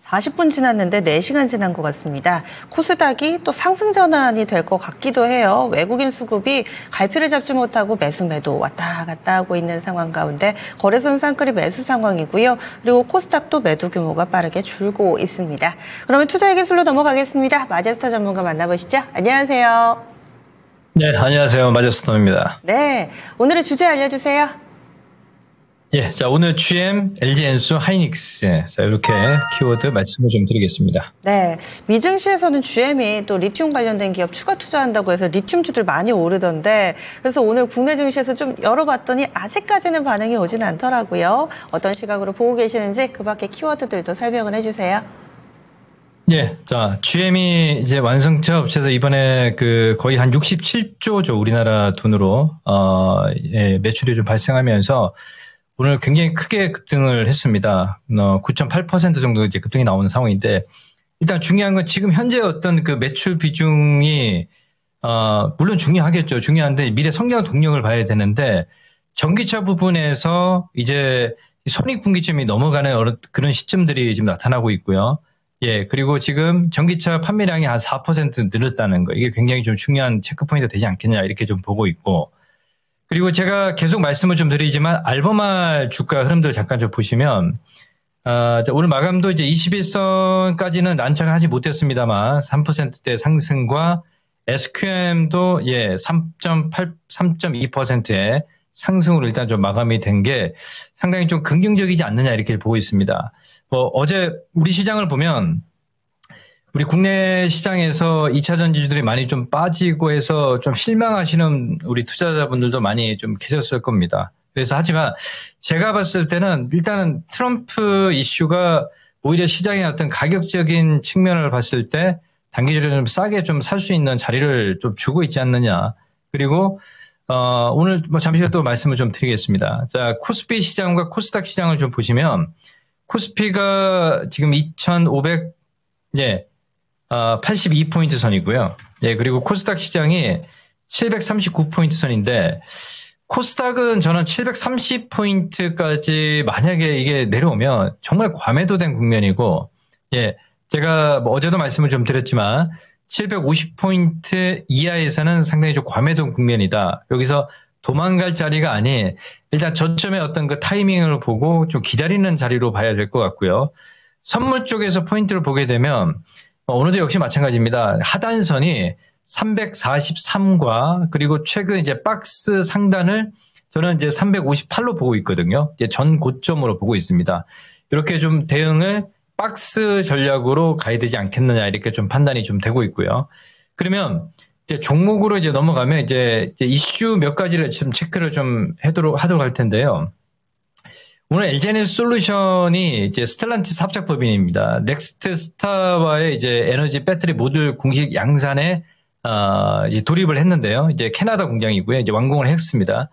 40분 지났는데 4시간 지난 것 같습니다. 코스닥이 또 상승 전환이 될 것 같기도 해요. 외국인 수급이 갈피를 잡지 못하고 매수 매도 왔다 갔다 하고 있는 상황 가운데 거래소는 쌍끌이 매수 상황이고요. 그리고 코스닥도 매도 규모가 빠르게 줄고 있습니다. 그러면 투자의 기술로 넘어가겠습니다. 마제스터 전문가 만나보시죠. 안녕하세요. 네, 안녕하세요. 마제스터입니다. 네, 오늘의 주제 알려주세요. 예, 자, 오늘 GM, LG엔수, 하이닉스. 자, 이렇게 키워드 말씀을 좀 드리겠습니다. 네, 미증시에서는 GM이 또 리튬 관련된 기업 추가 투자한다고 해서 리튬주들 많이 오르던데, 그래서 오늘 국내 증시에서 좀 열어봤더니 아직까지는 반응이 오진 않더라고요. 어떤 시각으로 보고 계시는지 그 밖에 키워드들도 설명을 해주세요. 예, 자, GM이 이제 완성차 업체에서 이번에 거의 한 67조죠. 우리나라 돈으로, 매출이 좀 발생하면서 오늘 굉장히 크게 급등을 했습니다. 9.8% 정도 이제 급등이 나오는 상황인데, 일단 중요한 건 지금 현재 어떤 그 매출 비중이, 물론 중요하겠죠. 중요한데 미래 성장 동력을 봐야 되는데, 전기차 부분에서 이제 손익분기점이 넘어가는 그런 시점들이 지금 나타나고 있고요. 예, 그리고 지금 전기차 판매량이 한 4% 늘었다는 거. 이게 굉장히 좀 중요한 체크포인트가 되지 않겠냐, 이렇게 좀 보고 있고. 그리고 제가 계속 말씀을 좀 드리지만 알버말 주가 흐름들 잠깐 좀 보시면, 오늘 마감도 이제 21선까지는 난착하지 못했습니다만 3%대 상승과 SQM도 3.2%의 상승으로 일단 좀 마감이 된 게 상당히 좀 긍정적이지 않느냐 이렇게 보고 있습니다. 어제 우리 시장을 보면 우리 국내 시장에서 2차 전지주들이 많이 좀 빠지고 해서 좀 실망하시는 우리 투자자분들도 많이 좀 계셨을 겁니다. 그래서 하지만 제가 봤을 때는 일단은 트럼프 이슈가 오히려 시장의 어떤 가격적인 측면을 봤을 때 단기적으로 좀 싸게 좀 살 수 있는 자리를 좀 주고 있지 않느냐. 그리고 오늘 잠시 후에 또 말씀을 좀 드리겠습니다. 자, 코스피 시장과 코스닥 시장을 좀 보시면 코스피가 지금 2,500 82포인트 선이고요. 예, 그리고 코스닥 시장이 739포인트 선인데, 코스닥은 저는 730포인트까지 만약에 이게 내려오면 정말 과매도된 국면이고, 예, 제가 어제도 말씀을 좀 드렸지만, 750포인트 이하에서는 상당히 좀 과매도 국면이다. 여기서 도망갈 자리가 아닌, 일단 저점의 어떤 그 타이밍을 보고 좀 기다리는 자리로 봐야 될 것 같고요. 선물 쪽에서 포인트를 보게 되면, 오늘도 역시 마찬가지입니다. 하단선이 343과 그리고 최근 이제 박스 상단을 저는 이제 358로 보고 있거든요. 이제 전 고점으로 보고 있습니다. 이렇게 좀 대응을 박스 전략으로 가야 되지 않겠느냐 이렇게 좀 판단이 좀 되고 있고요. 그러면 이제 종목으로 이제 넘어가면 이제 이슈 몇 가지를 좀 체크를 좀 하도록 할 텐데요. 오늘 LG에너지 솔루션이 이제 스텔란티스 합작 법인입니다. 넥스트 스타와의 이제 에너지 배터리 모듈 공식 양산에 이제 돌입을 했는데요. 이제 캐나다 공장이고요. 이제 완공을 했습니다.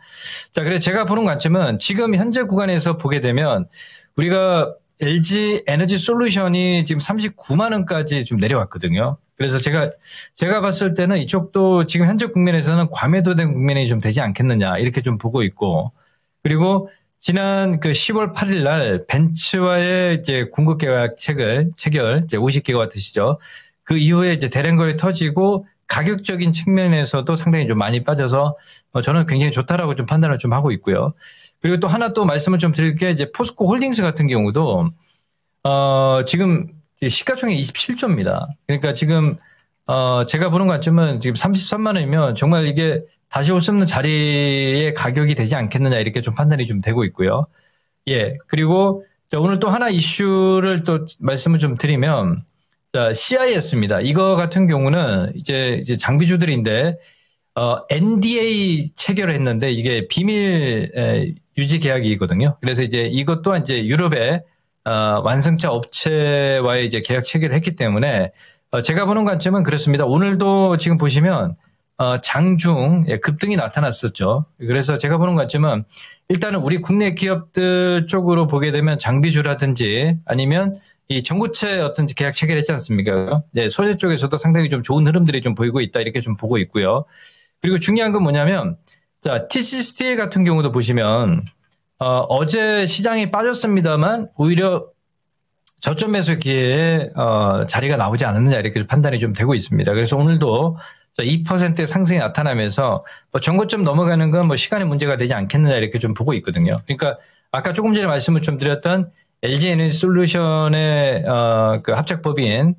자, 그래서 제가 보는 관점은 지금 현재 구간에서 보게 되면 우리가 LG 에너지 솔루션이 지금 39만 원까지 좀 내려왔거든요. 그래서 제가 봤을 때는 이쪽도 지금 현재 국면에서는 과매도된 국면이 좀 되지 않겠느냐 이렇게 좀 보고 있고, 그리고 지난 10월 8일 날 벤츠와의 이제 공급 계약 체결 이제 50기가와트시죠. 그 이후에 이제 대량거래 터지고 가격적인 측면에서도 상당히 좀 많이 빠져서 저는 굉장히 좋다라고 좀 판단을 좀 하고 있고요. 그리고 또 하나 또 말씀을 좀 드릴 게 이제 포스코 홀딩스 같은 경우도 지금 시가총액 27조입니다. 그러니까 지금 제가 보는 관점은 지금 33만 원이면 정말 이게 다시 올 수 없는 자리의 가격이 되지 않겠느냐 이렇게 좀 판단이 좀 되고 있고요. 예, 그리고 오늘 또 하나 이슈를 또 말씀을 좀 드리면, 자, CIS입니다. 이거 같은 경우는 이제 장비주들인데 NDA 체결을 했는데 이게 비밀 유지 계약이거든요. 그래서 이제 이것 또한 이제 유럽의 완성차 업체와의 이제 계약 체결을 했기 때문에 제가 보는 관점은 그렇습니다. 오늘도 지금 보시면 장중 급등이 나타났었죠. 그래서 제가 보는 관점은 일단은 우리 국내 기업들 쪽으로 보게 되면 장비주라든지 아니면 이 전고체 어떤 계약 체결했지 않습니까? 네, 소재 쪽에서도 상당히 좀 좋은 흐름들이 좀 보이고 있다 이렇게 좀 보고 있고요. 그리고 중요한 건 뭐냐면, 자, TC 스틸 같은 경우도 보시면 어제 시장이 빠졌습니다만 오히려 저점 매수 기회에 자리가 나오지 않았느냐 이렇게 판단이 좀 되고 있습니다. 그래서 오늘도 2%의 상승이 나타나면서 전고점 넘어가는 건 뭐 시간의 문제가 되지 않겠느냐 이렇게 좀 보고 있거든요. 그러니까 아까 조금 전에 말씀을 좀 드렸던 LG 에너지 솔루션의 그 합작법인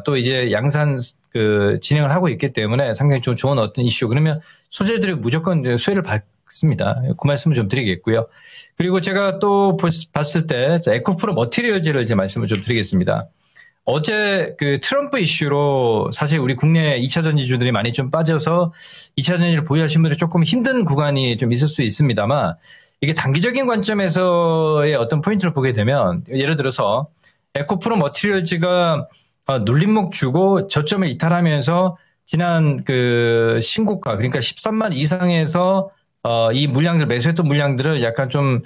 또 이제 양산 그 진행을 하고 있기 때문에 상당히 좀 좋은 어떤 이슈. 그러면 소재들이 무조건 수혜를 받습니다. 그 말씀을 좀 드리겠고요. 그리고 제가 또 봤을 때 에코프로 머티리얼즈를 이제 말씀을 좀 드리겠습니다. 어제 그 트럼프 이슈로 사실 우리 국내 2차 전지주들이 많이 좀 빠져서 2차 전지를 보유하신 분들이 조금 힘든 구간이 좀 있을 수 있습니다만 이게 단기적인 관점에서의 어떤 포인트를 보게 되면 예를 들어서 에코프로 머티리얼즈가 눌림목 주고 저점을 이탈하면서 지난 그 신고가 그러니까 13만 이상에서 이 물량들 매수했던 물량들을 약간 좀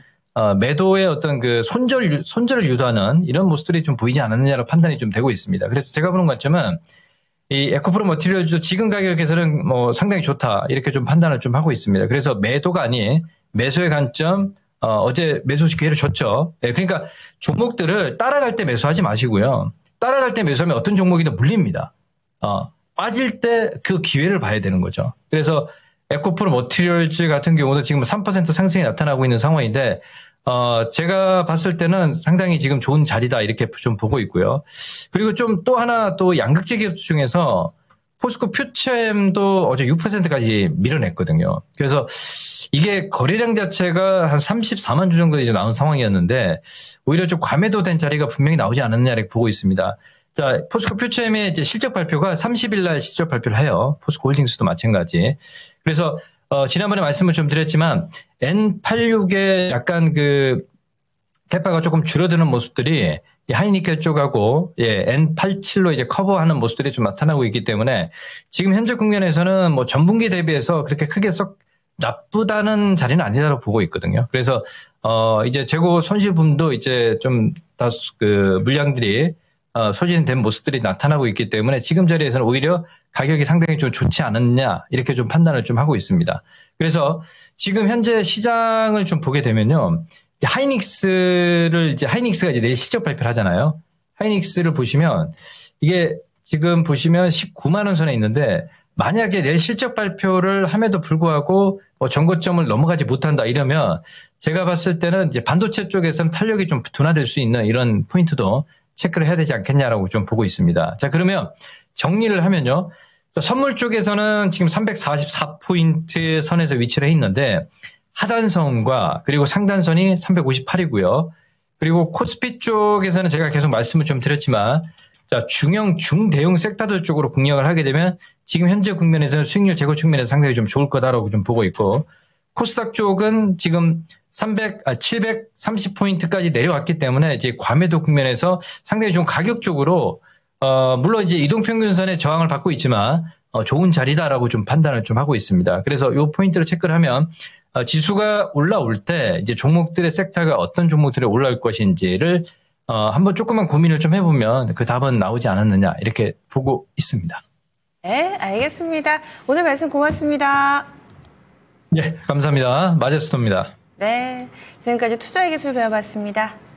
매도의 어떤 그 손절을 유도하는 이런 모습들이 좀 보이지 않았느냐로 판단이 좀 되고 있습니다. 그래서 제가 보는 관점은 이 에코프로 머티리얼즈 지금 가격에서는 뭐 상당히 좋다 이렇게 좀 판단을 좀 하고 있습니다. 그래서 매도가 아닌 매수의 관점 어제 매수 기회를 줬죠. 네, 그러니까 종목들을 따라갈 때 매수하지 마시고요. 따라갈 때 매수하면 어떤 종목이든 물립니다. 빠질 때 그 기회를 봐야 되는 거죠. 그래서 에코프로 머티리얼즈 같은 경우도 지금 3% 상승이 나타나고 있는 상황인데 제가 봤을 때는 상당히 지금 좋은 자리다 이렇게 좀 보고 있고요. 그리고 좀 또 하나 또 양극재 기업 중에서 포스코 퓨처엠도 어제 6%까지 밀어냈거든요. 그래서 이게 거래량 자체가 한 34만 주 정도 이제 나온 상황이었는데 오히려 좀 과매도된 자리가 분명히 나오지 않았느냐 이렇게 보고 있습니다. 자, 포스코 퓨처엠의 이제 실적 발표가 30일 날 실적 발표를 해요. 포스코 홀딩스도 마찬가지. 그래서 지난번에 말씀을 좀 드렸지만 N86의 약간 그 캐파가 조금 줄어드는 모습들이 하이니켈 쪽하고 N87로 이제 커버하는 모습들이 좀 나타나고 있기 때문에 지금 현재 국면에서는 뭐 전분기 대비해서 그렇게 크게 썩 나쁘다는 자리는 아니다라고 보고 있거든요. 그래서 이제 재고 손실분도 이제 좀 다 그 물량들이 소진된 모습들이 나타나고 있기 때문에 지금 자리에서는 오히려 가격이 상당히 좀 좋지 않았냐 이렇게 좀 판단을 좀 하고 있습니다. 그래서 지금 현재 시장을 좀 보게 되면요. 하이닉스가 이제 내일 실적 발표를 하잖아요. 하이닉스를 보시면 이게 지금 보시면 19만 원 선에 있는데 만약에 내일 실적 발표를 함에도 불구하고 전고점을 넘어가지 못한다 이러면 제가 봤을 때는 이제 반도체 쪽에서는 탄력이 좀 둔화될 수 있는 이런 포인트도 체크를 해야 되지 않겠냐라고 좀 보고 있습니다. 자, 그러면 정리를 하면요. 선물 쪽에서는 지금 344포인트 선에서 위치를 해 있는데 하단선과 그리고 상단선이 358이고요. 그리고 코스피 쪽에서는 제가 계속 말씀을 좀 드렸지만 자, 중대형 섹터들 쪽으로 공략을 하게 되면 지금 현재 국면에서는 수익률 제고 측면에서 상당히 좀 좋을 거다라고 좀 보고 있고 코스닥 쪽은 지금 730포인트까지 내려왔기 때문에 이제 과매도 국면에서 상당히 좀 가격적으로 물론 이제 이동평균선의 저항을 받고 있지만 좋은 자리다라고 좀 판단을 좀 하고 있습니다. 그래서 이 포인트를 체크를 하면 지수가 올라올 때 이제 종목들의 섹터가 어떤 종목들이 올라올 것인지를 한번 조금만 고민을 좀 해보면 그 답은 나오지 않았느냐 이렇게 보고 있습니다. 네, 알겠습니다. 오늘 말씀 고맙습니다. 네, 감사합니다. 마제스토입니다. 네, 지금까지 투자의 기술 배워봤습니다.